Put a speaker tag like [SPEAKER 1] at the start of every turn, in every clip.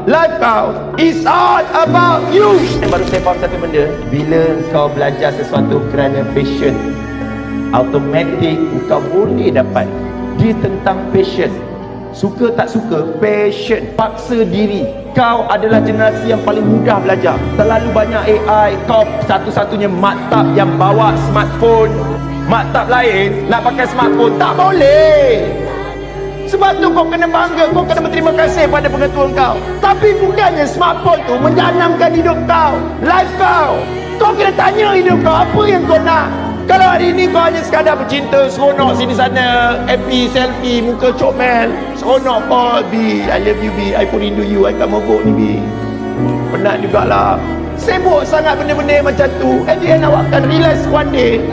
[SPEAKER 1] Life kau is all about you. Baru saya faham satu benda. Bila kau belajar sesuatu kerana passion, automatik kau boleh dapat. Dia tentang passion. Suka tak suka, passion. Paksa diri. Kau adalah generasi yang paling mudah belajar. Terlalu banyak AI. Kau satu-satunya maktab yang bawa smartphone. Maktab lain nak pakai smartphone tak boleh. Sebab tu kau kena bangga, kau kena berterima kasih pada pengetua kau. Tapi bukannya smartphone tu menjanamkan hidup kau, life kau. Kau kena tanya hidup kau, apa yang kau nak. Kalau hari ni kau hanya sekadar bercinta, seronok sini sana, happy, selfie, muka comel, seronok, oh B, I love you B, I pun rindu you, I tak mogok ni B. Penat jugalah. Sibuk sangat benda-benda macam tu. At the end awak akan realise one day,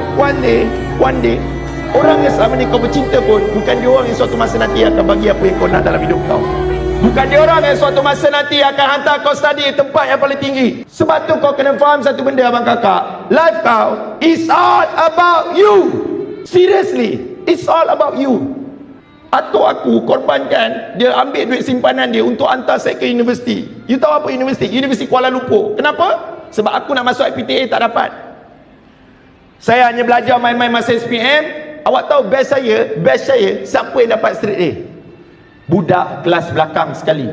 [SPEAKER 1] orang yang selama ni kau bercinta pun bukan dia orang yang suatu masa nanti akan bagi apa yang kau nak dalam hidup kau. Bukan dia orang yang suatu masa nanti akan hantar kau study tempat yang paling tinggi. Sebab tu kau kena faham satu benda abang kakak. Life kau is all about you. Seriously, it's all about you. Atuk aku korbankan, dia ambil duit simpanan dia untuk hantar saya ke universiti. You tahu apa universiti? Universiti Kuala Lumpur. Kenapa? Sebab aku nak masuk IPTA tak dapat. Saya hanya belajar main-main masa SPM. Awak tahu best saya siapa yang dapat straight A? Budak kelas belakang sekali.